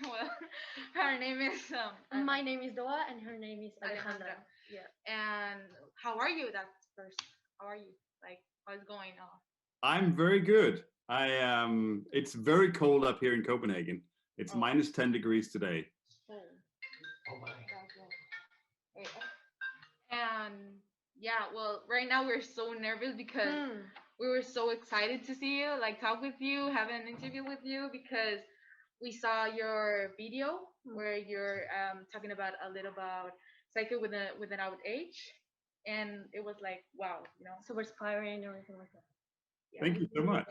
Well, her name is My name is Doa, and her name is Alejandra. Yeah. And how are you? That's first. How are you? Like, how's going on? I'm very good. It's very cold up here in Copenhagen. It's minus 10 degrees today. Oh my. And yeah, well, right now we're so nervous because we were so excited to see you, like talk with you, have an interview with you, because we saw your video where you're talking about a little about cycle with an old age, and it was like, wow, super inspiring or anything like that. Yeah. Thank you so much.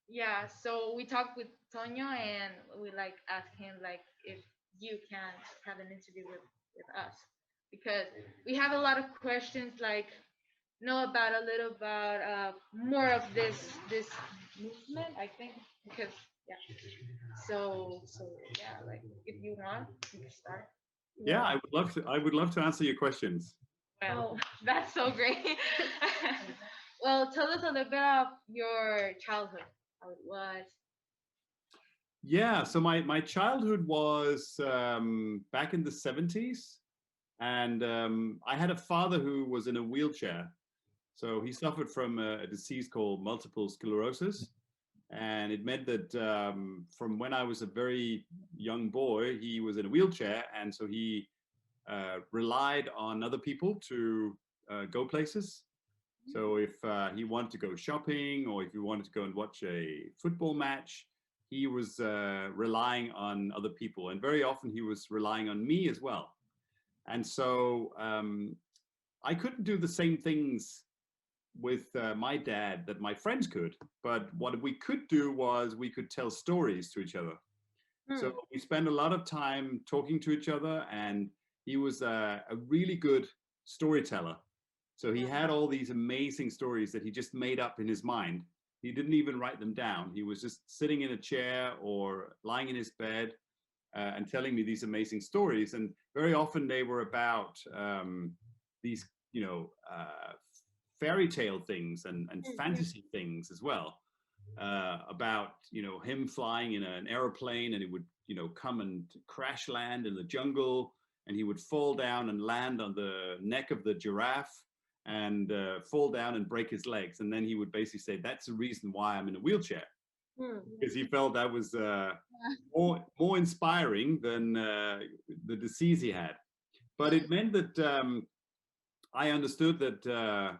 Yeah, so we talked with Tonyo, and we like asked him like if you can have an interview with us, because we have a lot of questions, like know about a little about more of this movement, I think, because so yeah, like if you want, you can start. Yeah, I would love to answer your questions. Well, that's so great. Well, tell us a little bit of your childhood, how it was. Yeah, so my childhood was back in the 70s, and I had a father who was in a wheelchair. So he suffered from a disease called multiple sclerosis. And it meant that from when I was a very young boy, he was in a wheelchair. And so he relied on other people to go places. So if he wanted to go shopping, or if he wanted to go and watch a football match, he was relying on other people. And very often he was relying on me as well. And so I couldn't do the same things with my dad that my friends could, but what we could do was we could tell stories to each other. So we spent a lot of time talking to each other, and he was a really good storyteller. So he had all these amazing stories that he just made up in his mind. He didn't even write them down. He was just sitting in a chair or lying in his bed and telling me these amazing stories. And very often they were about these, fairy tale things and fantasy things as well, about him flying in an aeroplane, and it would come and crash land in the jungle, and he would fall down and land on the neck of the giraffe and fall down and break his legs, and then he would basically say, that's the reason why I'm in a wheelchair, because he felt that was more inspiring than the disease he had. But it meant that I understood that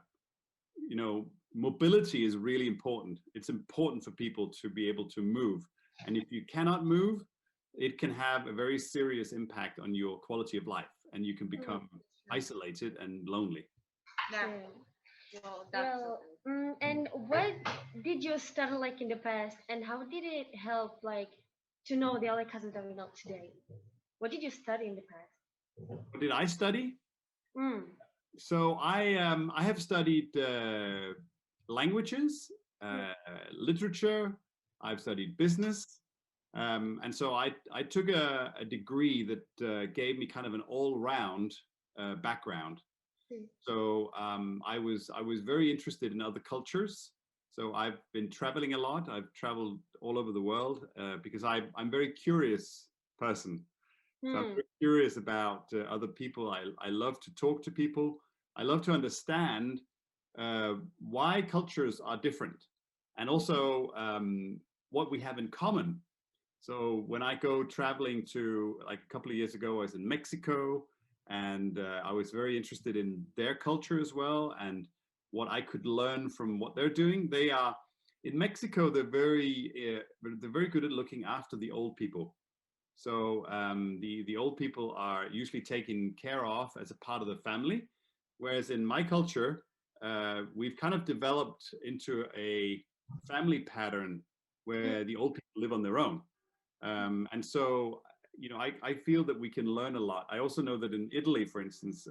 mobility is really important. It's important for people to be able to move. And if you cannot move, it can have a very serious impact on your quality of life, and you can become isolated and lonely. And what did you study like in the past, and how did it help like to know the Ole Kassow that we know today? What did you study in the past? What did I study? So I have studied languages, literature. I've studied business, and so I took a degree that gave me kind of an all-round background. So I was very interested in other cultures. So I've been traveling a lot. I've traveled all over the world because I'm a very curious person. So I'm very curious about other people. I love to talk to people. I love to understand why cultures are different, and also what we have in common. So when I go traveling to, like a couple of years ago, I was in Mexico, and I was very interested in their culture as well, and what I could learn from what they're doing. They are, in Mexico, they're very good at looking after the old people. So the old people are usually taken care of as a part of the family, whereas in my culture, we've kind of developed into a family pattern where the old people live on their own. And so, I feel that we can learn a lot. I also know that in Italy, for instance,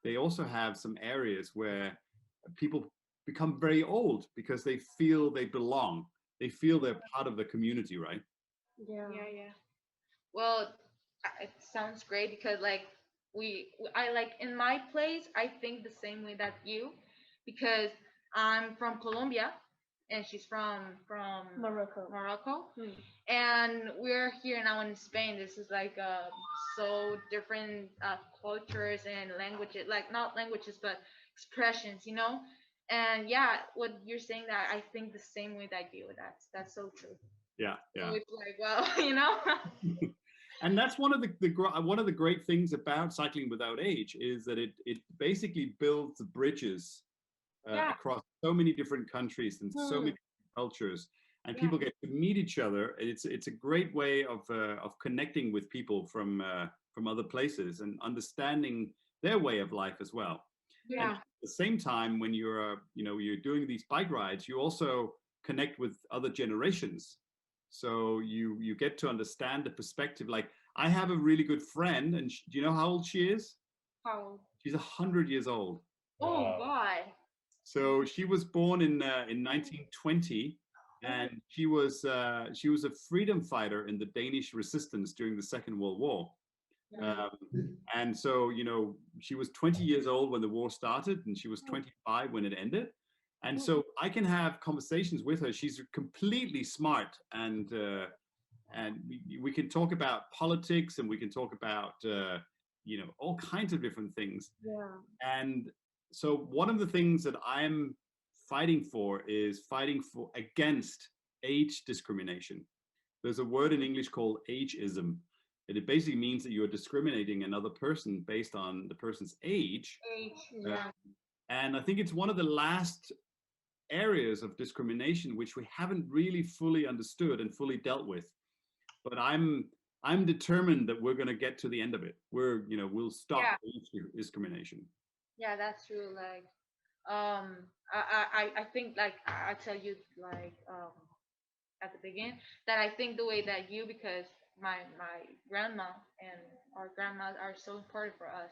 they also have some areas where people become very old because they feel they belong. They feel they're part of the community, right? Yeah. Well, it sounds great because like I like in my place, I think the same way that you, because I'm from Colombia, and she's from Morocco. Morocco, Hmm. and we're here now in Spain. This is like so different cultures and languages, like not languages but expressions, you know. And yeah, what you're saying, that I think the same way that you. That's so true. Yeah, So yeah. it's like, well, you know. And that's one of one of the great things about cycling without age is that it basically builds bridges Yeah, across so many different countries and so Hmm. many cultures, and yeah, people get to meet each other. It's a great way of connecting with people from other places and understanding their way of life as well. And yeah, at the same time, when you're you're doing these bike rides, you also connect with other generations. So you get to understand the perspective. Like I have a really good friend, and do you know how old she is? how? She's 100 years old. Oh God. So she was born in 1920, and she was a freedom fighter in the Danish resistance during the Second World War. And so she was 20 years old when the war started, and she was 25 when it ended. And so I can have conversations with her. She's completely smart, and we can talk about politics, and we can talk about all kinds of different things. Yeah. And so one of the things that I'm fighting for is fighting for against age discrimination. There's a word in English called ageism, and it basically means that you're discriminating another person based on the person's age. Age. Yeah. And I think it's one of the last areas of discrimination which we haven't really fully understood and fully dealt with. But I'm determined that we're going to get to the end of it. We'll stop Yeah. age discrimination. Yeah, that's true. Like, I think, like, I tell you, like, at the beginning, that I think the way that you, because my grandma and our grandmas are so important for us.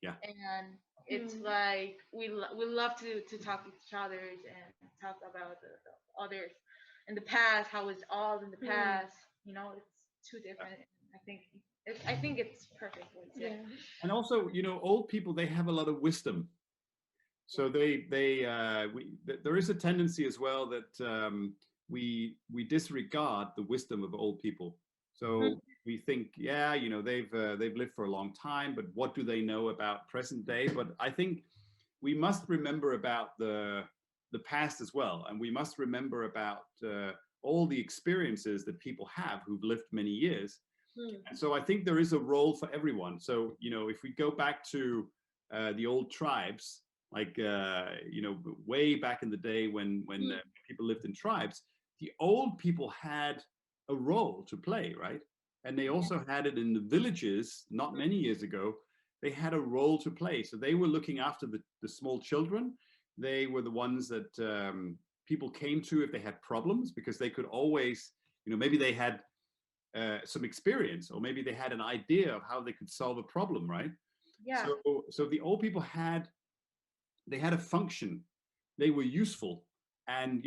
Yeah. And it's Hmm. like we love to talk to each other and talk about the others in the past, how it's all in the Hmm. past. You know, it's too different. I think it's perfect what you said. Yeah. And also, old people, they have a lot of wisdom. So there is a tendency as well that we disregard the wisdom of old people. Hmm. So we think, yeah, they've lived for a long time, but what do they know about present day? But I think we must remember about the past as well, and we must remember about all the experiences that people have who've lived many years. Hmm. And so I think there is a role for everyone. So if we go back to the old tribes, like way back in the day when people lived in tribes, the old people had a role to play, right? And they also had it in the villages not many years ago. They had a role to play. So they were looking after the small children. They were the ones that people came to if they had problems, because they could always, maybe they had some experience, or maybe they had an idea of how they could solve a problem, right? Yeah. So the old people had a function. They were useful. And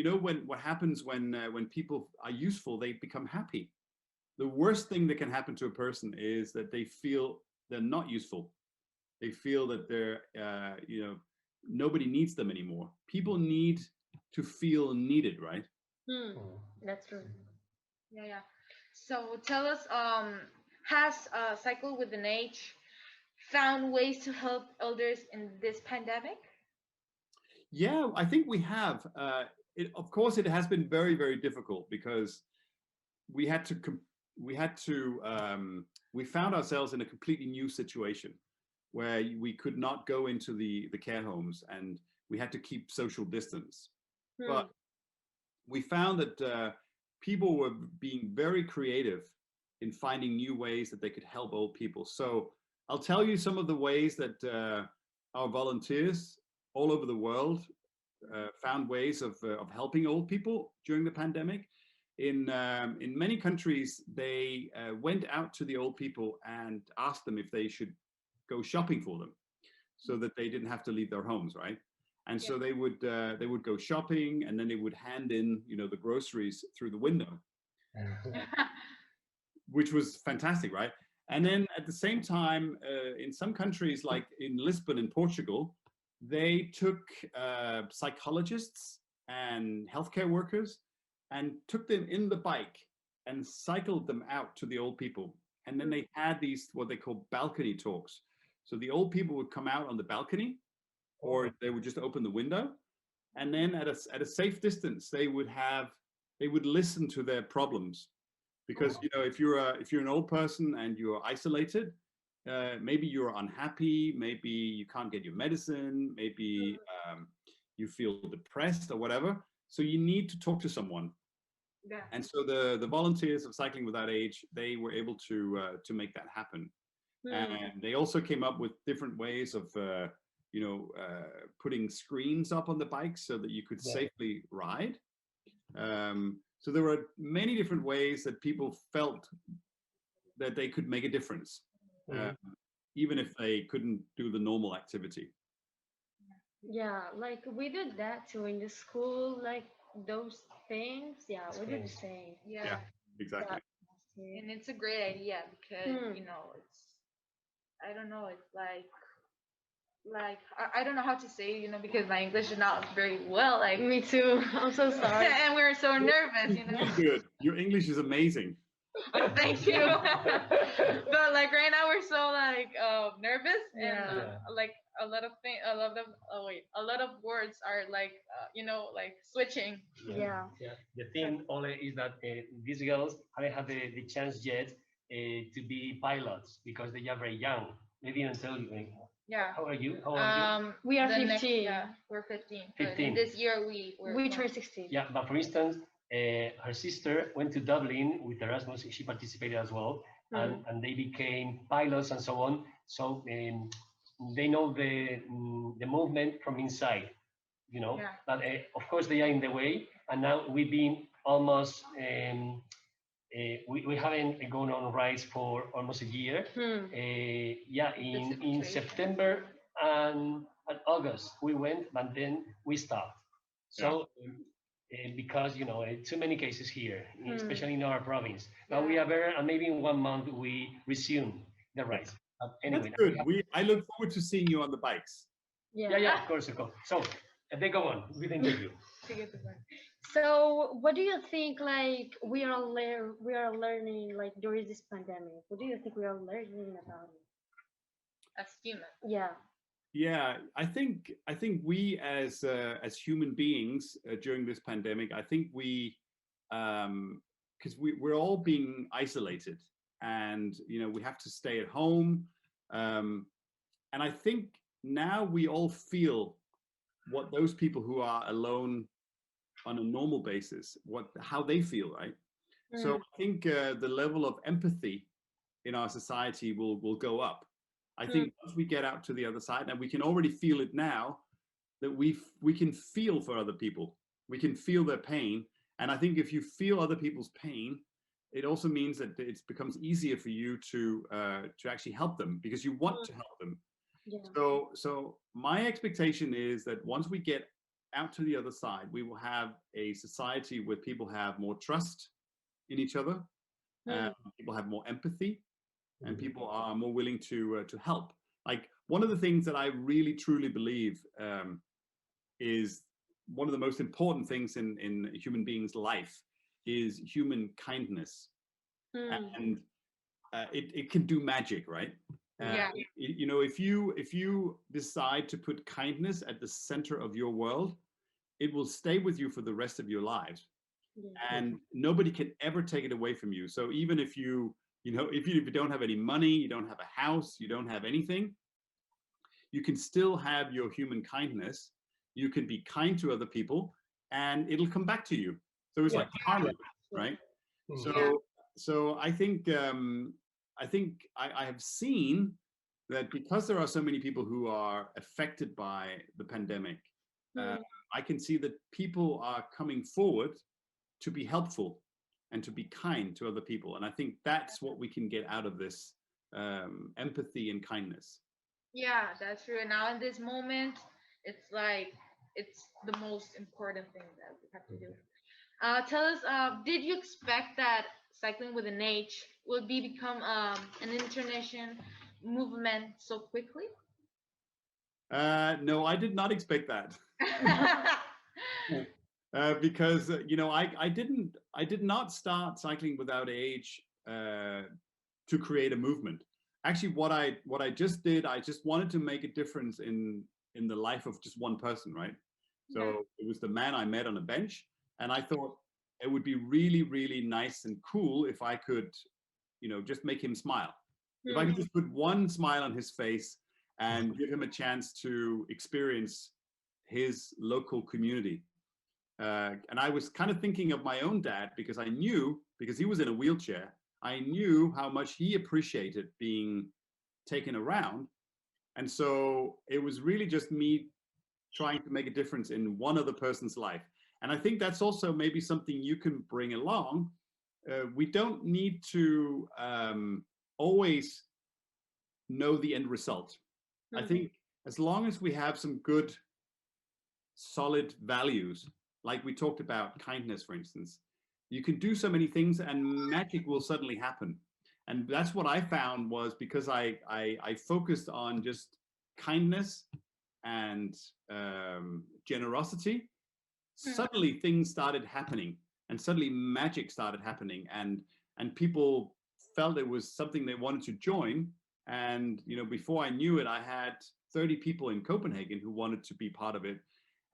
what happens when people are useful, they become happy. The worst thing that can happen to a person is that they feel they're not useful. They feel that they're nobody needs them anymore. People need to feel needed, right? Hmm. That's true. Yeah, yeah. So tell us, has Cycle with an Age found ways to help elders in this pandemic? Yeah, I think we have. Of course, it has been very, very difficult, because we had to we found ourselves in a completely new situation where we could not go into the care homes, and we had to keep social distance. Hmm. But we found that people were being very creative in finding new ways that they could help old people. So I'll tell you some of the ways that our volunteers all over the world found ways of helping old people during the pandemic. In many countries, they went out to the old people and asked them if they should go shopping for them, so that they didn't have to leave their homes, right? And so they would go shopping, and then they would hand in the groceries through the window, which was fantastic, right? And then at the same time, in some countries, like in Lisbon in Portugal, they took psychologists and healthcare workers and took them in the bike and cycled them out to the old people. And then they had these, what they call balcony talks. So the old people would come out on the balcony, or they would just open the window. And then at a safe distance, they would listen to their problems. Because, you know, if you're an old person and you're isolated, maybe you're unhappy, maybe you can't get your medicine, maybe you feel depressed or whatever. So you need to talk to someone. Yeah. And so the volunteers of Cycling Without Age, they were able to make that happen. And they also came up with different ways of putting screens up on the bikes so that you could safely ride. So there were many different ways that people felt that they could make a difference, even if they couldn't do the normal activity. Yeah, like we did that too in the school, like those things. Yeah, we did the same. Yeah. Exactly. And it's a great idea because you know, I don't know, it's like I don't know how to say, you know, because my English is not very well. Like Me too. I'm so sorry. and we're so nervous, you know. Really good. Your English is amazing. Thank you. But like right now we're so like nervous and like a lot of words are like you know, like switching. Yeah. The thing, Ole, is that these girls haven't had the chance yet to be pilots because they are very young. They didn't tell you anymore. Yeah. How are you? How are We are the 15. next- yeah, we're 15. But 15. this year we turned 16. you? Yeah, but for instance, her sister went to Dublin with Erasmus. She participated as well, and they became pilots and so on. So they know the movement from inside, you know. Yeah. But of course they are in the way, and now we've been almost we haven't gone on rides for almost a year. In September and August we went, but then we stopped. So because you know too many cases here, especially in our province. But we are better, and maybe in 1 month we resume the rides. Anyway, that's good. I look forward to seeing you on the bikes. Yeah, of course. So they go on with the interview. So, what do you think? Like we are learning like during this pandemic. What do you think we are learning about it? as humans. Yeah, I think we as human beings during this pandemic, I think we because we're all being isolated, and you know we have to stay at home, and I think now we all feel what those people who are alone on a normal basis, how they feel, right? So I think the level of empathy in our society will go up. I think once we get out to the other side, and we can already feel it now, that we can feel for other people. We can feel their pain. And I think if you feel other people's pain, it also means that it becomes easier for you to actually help them because you want to help them. So my expectation is that once we get out to the other side, we will have a society where people have more trust in each other, people have more empathy, and people are more willing to help. Like one of the things that I really truly believe is one of the most important things in a human being's life is human kindness, and it can do magic, right? You know, if you decide to put kindness at the center of your world, it will stay with you for the rest of your lives, and nobody can ever take it away from you. So even if you don't have any money, you don't have a house, you don't have anything, you can still have your human kindness. You can be kind to other people, and it'll come back to you. So it's like karma, right? So I think I have seen that because there are so many people who are affected by the pandemic, I can see that people are coming forward to be helpful and to be kind to other people. And I think that's what we can get out of this, empathy and kindness. Yeah, that's true. And now in this moment, it's like, it's the most important thing that we have to do. Tell us, did you expect that cycling with an H will become an international movement so quickly? No, I did not expect that. Because you know, I did not start cycling without age to create a movement. Actually, what I just did, I just wanted to make a difference in the life of just one person, right? So Yeah. it was the man I met on a bench, and I thought it would be really, really nice and cool if I could, you know, just make him smile. If I could just put one smile on his face and give him a chance to experience his local community. And I was kind of thinking of my own dad, because I knew, because he was in a wheelchair, I knew how much he appreciated being taken around. And so it was really just me trying to make a difference in one other person's life. And I think that's also maybe something you can bring along. We don't need to always know the end result. I think as long as we have some good, solid values, like we talked about kindness, for instance, you can do so many things and magic will suddenly happen. And that's what I found, was because I focused on just kindness and generosity, suddenly things started happening, and suddenly magic started happening, and people felt it was something they wanted to join. And you know, before I knew it, I had 30 people in Copenhagen who wanted to be part of it.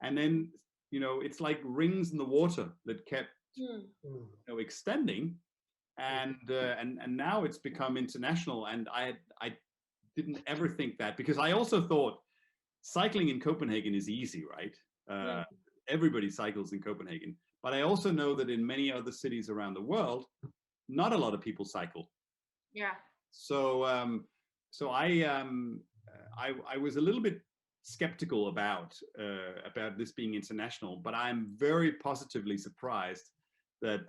And then, you know, it's like rings in the water that kept you know, extending, and now it's become international. And I didn't ever think that, because I also thought cycling in Copenhagen is easy, right? Everybody cycles in Copenhagen, but I also know that in many other cities around the world, not a lot of people cycle. Yeah. So I was a little bit skeptical about this being international, but I'm very positively surprised that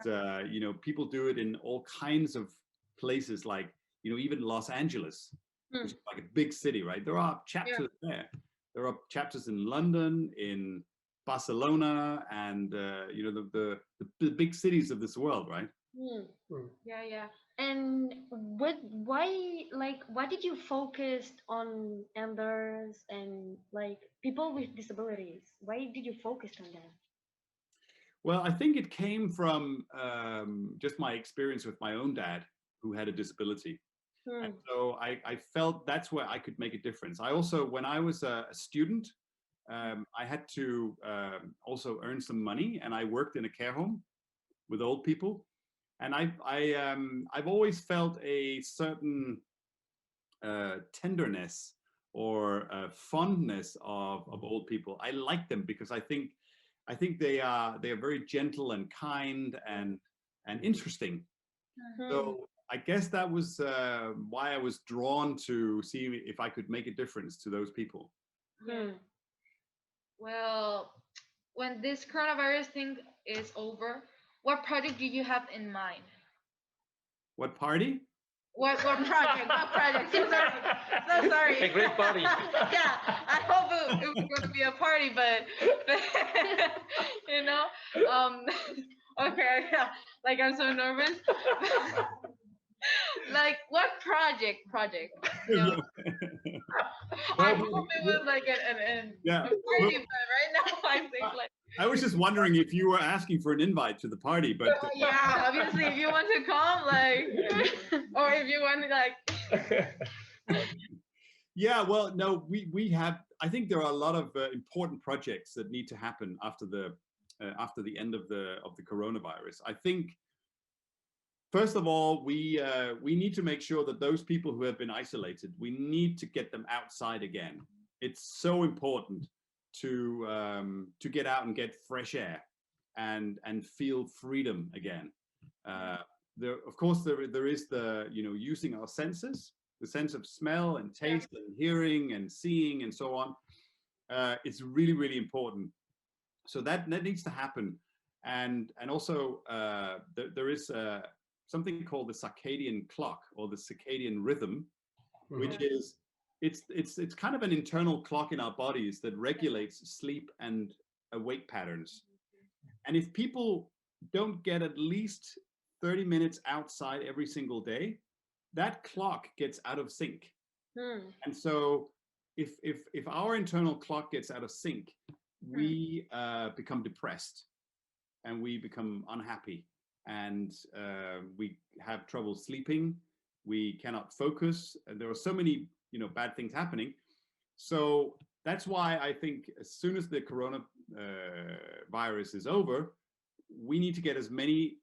you know, people do it in all kinds of places, like, you know, even Los Angeles, which is like a big city, right? There are chapters there. There are chapters in London, in Barcelona, and you know, the big cities of this world, right? Yeah, yeah. And why did you focus on elders and like people with disabilities? Why did you focus on them? Well, I think it came from just my experience with my own dad, who had a disability. And so I felt that's where I could make a difference. I also, when I was a student, I had to also earn some money, and I worked in a care home with old people. And I've always felt a certain tenderness or fondness of old people. I like them because I think they are very gentle and kind and interesting. So I guess that was why I was drawn to see if I could make a difference to those people. Well, when this coronavirus thing is over, what project do you have in mind? What party? What project? What project? So sorry. So sorry. A great party. Yeah, I hope it was going to be a party, but you know, okay, yeah. Like, I'm so nervous. Like, what project? You know? I hope it was like a party, but right now I think like. I was just wondering if you were asking for an invite to the party, but yeah, obviously, if you want to come, like, or if you want to like. Yeah, well, no, we have. I think there are a lot of important projects that need to happen after the end of the coronavirus. I think, first of all, we need to make sure that those people who have been isolated, we need to get them outside again. It's so important to get out and get fresh air and feel freedom again. There, of course, there is the, you know, using our senses, the sense of smell and taste and hearing and seeing and so on. It's really, really important. So that needs to happen. And also there is something called the circadian clock, or the circadian rhythm, which is it's kind of an internal clock in our bodies that regulates sleep and awake patterns. And if people don't get at least 30 minutes outside every single day, that clock gets out of sync. And so if our internal clock gets out of sync, we become depressed. and we become unhappy, and we have trouble sleeping. We cannot focus. There are so many, bad things happening. So that's why I think as soon as the corona virus is over, we need to get as many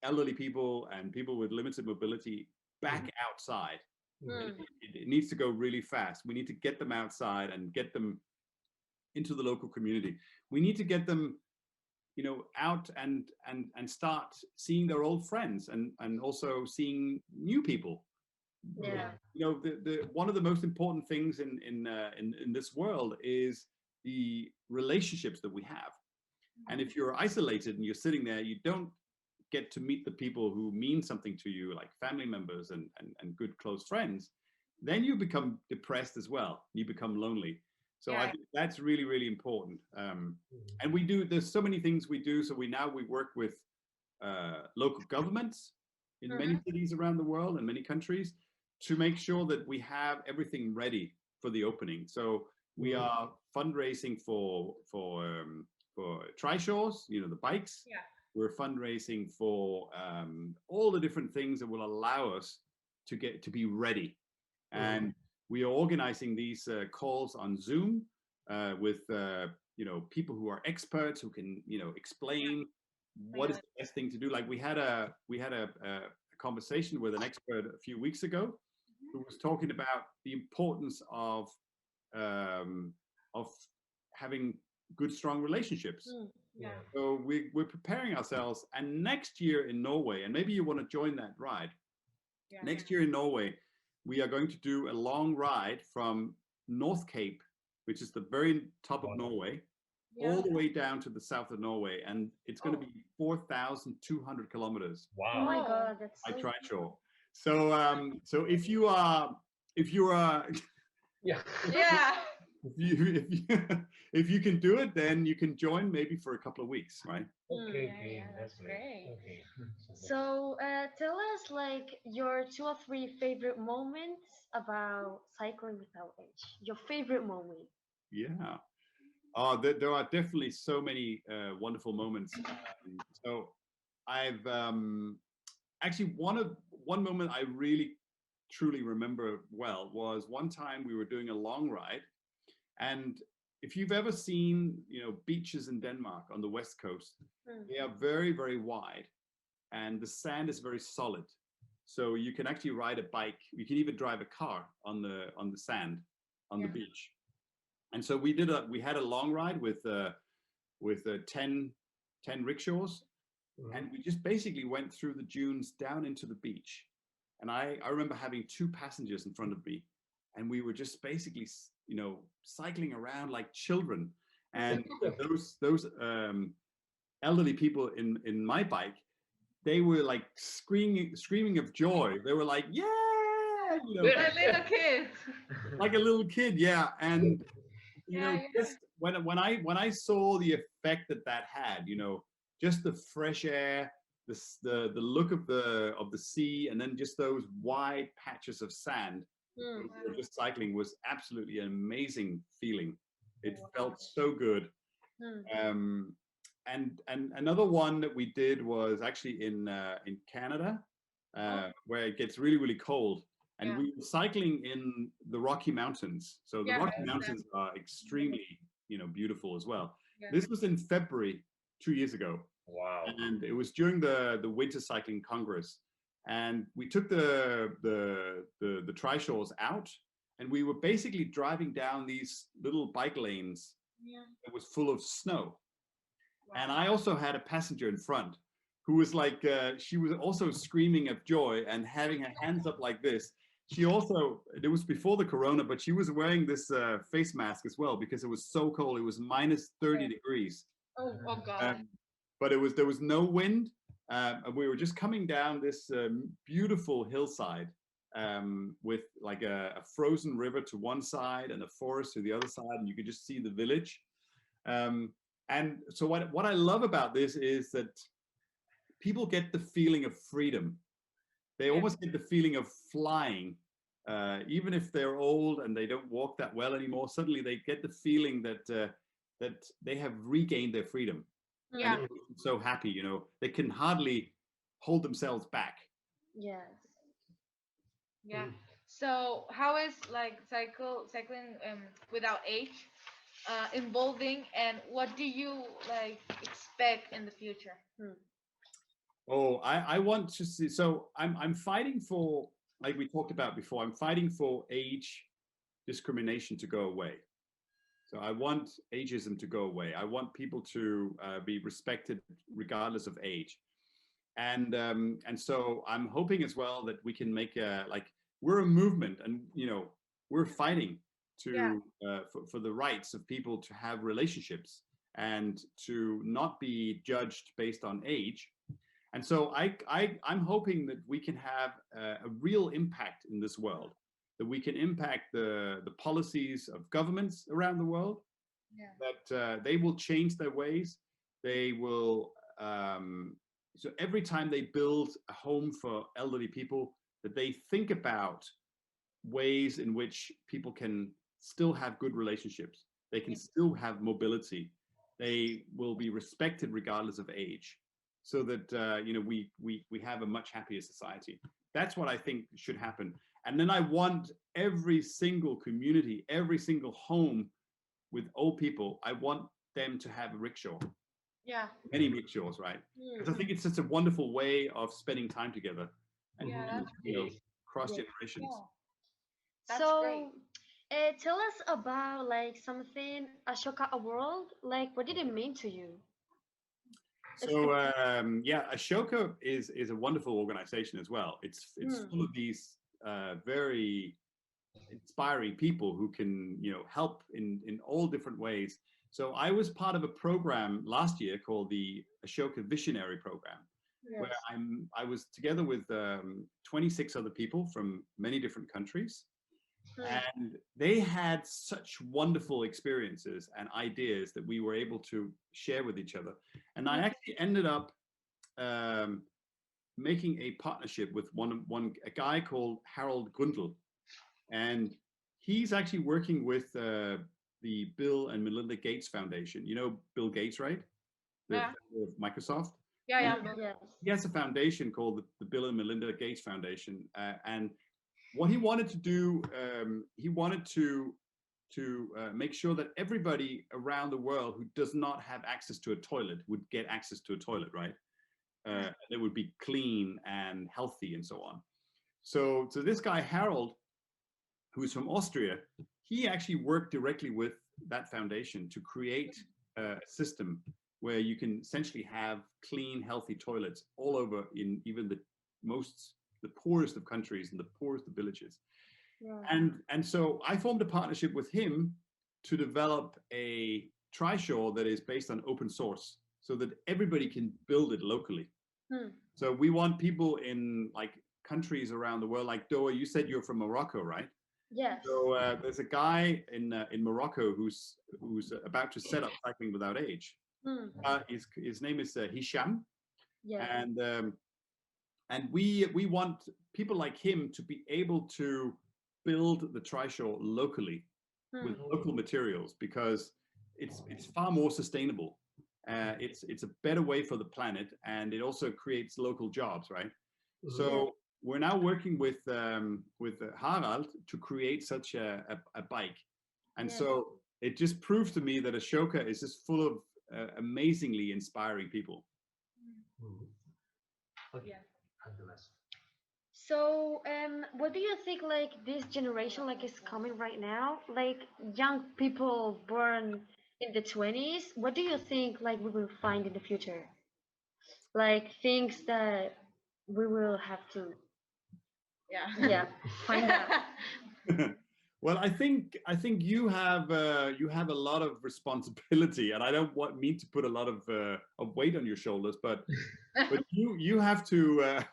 elderly people and people with limited mobility back outside. It needs to go really fast. We need to get them outside and get them into the local community. We need to get them, out and start seeing their old friends and also seeing new people. Yeah. The one of the most important things in this world is the relationships that we have. And if you're isolated and you're sitting there, you don't get to meet the people who mean something to you, like family members and good close friends. Then you become depressed as well. You become lonely. So I think that's really, really important. And there's so many things we do. So we work with local governments in many cities around the world and many countries to make sure that we have everything ready for the opening. So we are fundraising for trishaws, the bikes. Yeah. We're fundraising for all the different things that will allow us to be ready. And we are organizing these calls on Zoom with people who are experts who can explain what is the best thing to do. Like we had a conversation with an expert a few weeks ago who was talking about the importance of having good, strong relationships. So we're preparing ourselves, and next year in Norway, and maybe you want to join that ride. Next year in Norway, we are going to do a long ride from North Cape, which is the very top of Norway, all the way down to the south of Norway, and it's going to be 4,200 kilometers. Wow! Oh my God, that's I so tried sure. So if you are Yeah. if you can do it, then you can join maybe for a couple of weeks, right? Okay, that's great. Okay. So tell us like your 2 or 3 favorite moments about cycling without age. Your favorite moment. Yeah. There are definitely so many wonderful moments. So I've actually one moment I really truly remember well was one time we were doing a long ride, and if you've ever seen beaches in Denmark on the west coast, they are very, very wide, and the sand is very solid. So you can actually ride a bike. You can even drive a car on the sand on the beach. And so we had a long ride with 10 rickshaws, and we just basically went through the dunes down into the beach. And I remember having 2 passengers in front of me, and we were just basically cycling around like children. And those elderly people in my bike, they were like screaming of joy. They were like, yeah, Like little kids. like a little kid, yeah. And just when I saw the effect that had, just the fresh air, the look of the sea, and then just those wide patches of sand when we were just cycling was absolutely an amazing feeling. It felt so good. And another one that we did was actually in Canada, where it gets really, really cold. And we were cycling in the Rocky Mountains. So the Rocky Mountains are extremely, beautiful as well. This was in February 2 years ago. Wow. And it was during the Winter Cycling Congress. And we took the trishaws out, and we were basically driving down these little bike lanes that was full of snow. And I also had a passenger in front who was like, she was also screaming of joy and having her hands up like this. She also, it was before the corona, but she was wearing this face mask as well because it was so cold. It was minus 30 degrees. Oh God. But there was no wind. And we were just coming down this beautiful hillside with like a frozen river to one side and a forest to the other side, and you could just see the village. And so what I love about this is that people get the feeling of freedom. They almost get the feeling of flying. Even if they're old and they don't walk that well anymore, suddenly they get the feeling that they have regained their freedom. Yeah. And so happy, you know, they can hardly hold themselves back. Yes. Yeah. So how is like cycling without age involving, and what do you like expect in the future? Oh, I want to see. So I'm fighting for, like we talked about before, I'm fighting for age discrimination to go away. So I want ageism to go away. I want people to be respected regardless of age. And so I'm hoping as well that we can make a, like, we're a movement, and you know, we're fighting to for the rights of people to have relationships and to not be judged based on age. And so I'm hoping that we can have a real impact in this world, that we can impact the policies of governments around the world, that they will change their ways. They will, so every time they build a home for elderly people, that they think about ways in which people can still have good relationships. They can still have mobility. They will be respected regardless of age, so that you know, we have a much happier society. That's what I think should happen. And then I want every single community, every single home with old people, I want them to have a rickshaw. Yeah. Many rickshaws, right? Because I think it's such a wonderful way of spending time together, and you know, cross generations. Yeah. That's So, great. tell us about like something Ashoka a world. Like, what did it mean to you? So yeah, Ashoka is a wonderful organization as well. It's full of these very inspiring people who can, you know, help in all different ways. So I was part of a program last year called the Ashoka Visionary Program, where I was together with 26 other people from many different countries, and they had such wonderful experiences and ideas that we were able to share with each other. And I actually ended up making a partnership with a guy called Harold Gundel, and he's actually working with the Bill and Melinda Gates Foundation. You know Bill Gates, right? The founder of Microsoft. Yeah. He has a foundation called the Bill and Melinda Gates Foundation, and what he wanted to do, he wanted to make sure that everybody around the world who does not have access to a toilet would get access to a toilet, right? That would be clean and healthy and so on. So this guy Harold, who's from Austria, he actually worked directly with that foundation to create a system where you can essentially have clean, healthy toilets all over in even the poorest of countries and the poorest of villages. And so I formed a partnership with him to develop a trishaw that is based on open source, so that everybody can build it locally. So we want people in like countries around the world, like Doa, you said you're from Morocco, right? Yes. So there's a guy in Morocco who's about to set up Cycling Without Age. His name is Hisham, and we want people like him to be able to build the trishaw locally with local materials, because it's far more sustainable. It's a better way for the planet, and it also creates local jobs, right? So we're now working with Harald to create such a bike, and so it just proves to me that Ashoka is just full of amazingly inspiring people. So, what do you think, like, this generation, like, is coming right now? Like, young people born in the 20s, what do you think, like, we will find in the future? Like, things that we will have to, find out. Well, I think you have a lot of responsibility, and I don't mean to put a lot of weight on your shoulders, but you have to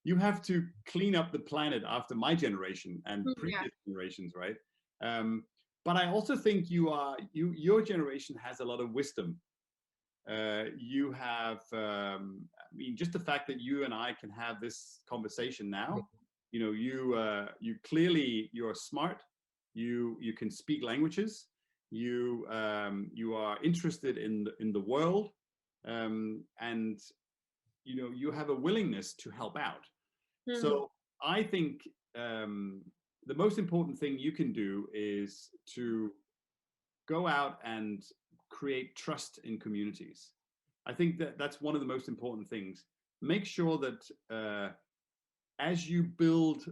you have to clean up the planet after my generation and previous generations, right? But I also think your generation has a lot of wisdom. You have, I mean, just the fact that you and I can have this conversation now, you know, you clearly, you're smart. You can speak languages. You are interested in the world. and you have a willingness to help out. So I think the most important thing you can do is to go out and create trust in communities. I think that's one of the most important things. Make sure that as you build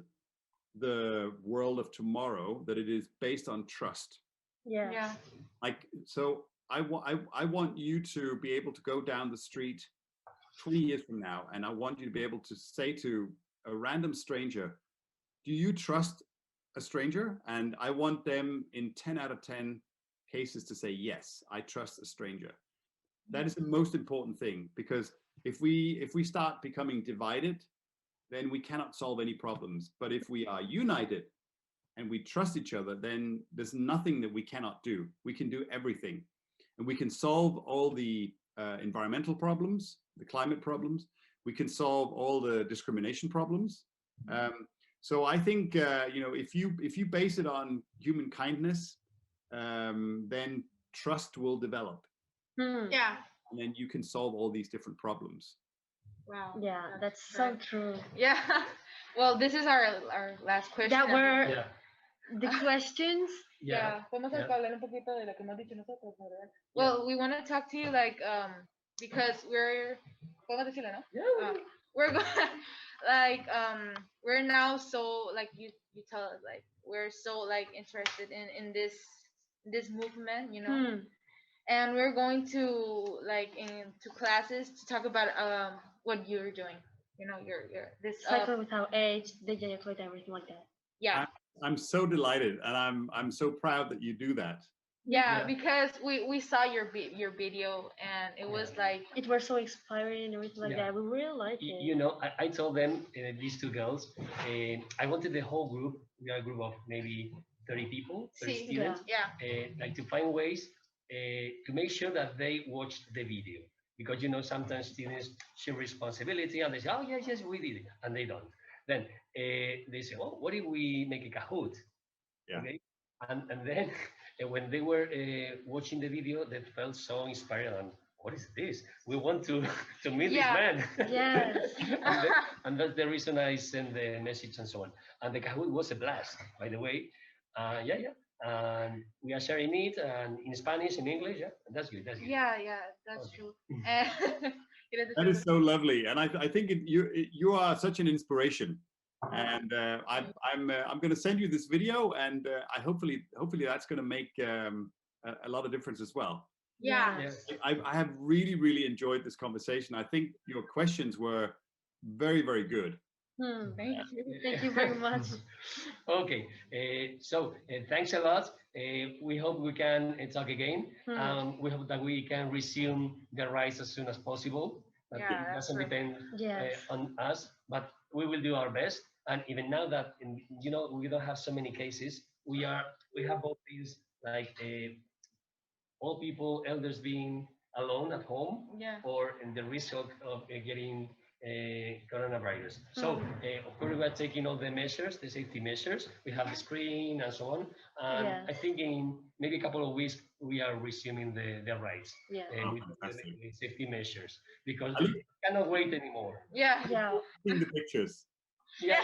the world of tomorrow, that it is based on trust. Yeah. Like, so I want you to be able to go down the street 20 years from now, and I want you to be able to say to a random stranger, do you trust a stranger? And I want them in 10 out of 10 cases to say, yes, I trust a stranger. That is the most important thing, because if we start becoming divided, then we cannot solve any problems. But if we are united and we trust each other, then there's nothing that we cannot do. We can do everything, and we can solve all the environmental problems, the climate problems. We can solve all the discrimination problems. So I think if you base it on human kindness, then trust will develop. Yeah. And then you can solve all these different problems. Wow. Yeah, that's so true. Yeah. Well, this is our last question. That were the questions. Yeah. Podemos hablar un poquito de lo que hemos dicho nosotros, ¿verdad? Well, we want to talk to you because we're podemos decirlo, ¿no? Yeah. We're going we're now so you tell us we're so interested in this movement, and we're going to into classes to talk about what you're doing, your this Cycle without age, the ejaculate, everything like that. Yeah. I'm so delighted, and I'm so proud that you do that. Yeah, because we saw your video, and it was it was so inspiring and everything like that. We really like it. I told them, these two girls, I wanted the whole group. We are a group of maybe 30 people, 30 students. Yeah. To find ways to make sure that they watched the video, because sometimes students show responsibility and they say, oh yes, we did it, and they don't. Then they say, oh, what if we make a Kahoot? Yeah. Okay? And then when they were watching the video, they felt so inspired. And what is this? We want to meet this man. Yes. and that's the reason I sent the message and so on. And the Kahoot was a blast, by the way. And we are sharing it and in Spanish, in English. Yeah, that's good. Yeah, that's true. That is so lovely, and I think you are such an inspiration. And I'm going to send you this video, and I hopefully that's going to make a lot of difference as well. Yeah. I have really enjoyed this conversation. I think your questions were very, very good. Thank you very much. Okay, so thanks a lot. We hope we can talk again. We hope that we can resume the rides as soon as possible. But it doesn't depend on us, but we will do our best. And even now that we don't have so many cases, we have both things old people, elders being alone at home, or in the risk of getting coronavirus. So of course we are taking all the measures, the safety measures. We have the screen and so on. And I think in maybe a couple of weeks we are resuming the rides with the safety measures, because we cannot wait anymore. Yeah. In the pictures. Yeah.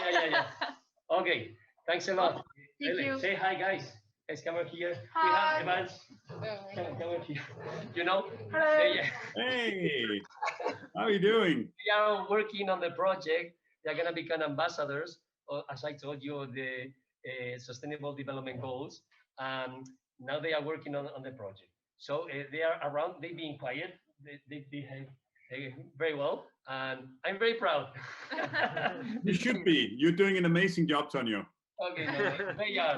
Okay, thanks a lot. Thank you. Say hi, guys. Guys, come over here. Hi. We have Evans. Come over here. Hello. Hey, how are you doing? We are working on the project. They are going to become ambassadors, as I told you, the Sustainable Development Goals. Now they are working on the project. So they are around. They're being quiet. They behave very well, and I'm very proud. You should be. You're doing an amazing job, Tonio. Okay, no, they are.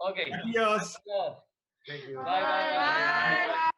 Okay. Adios. Thank you. Bye.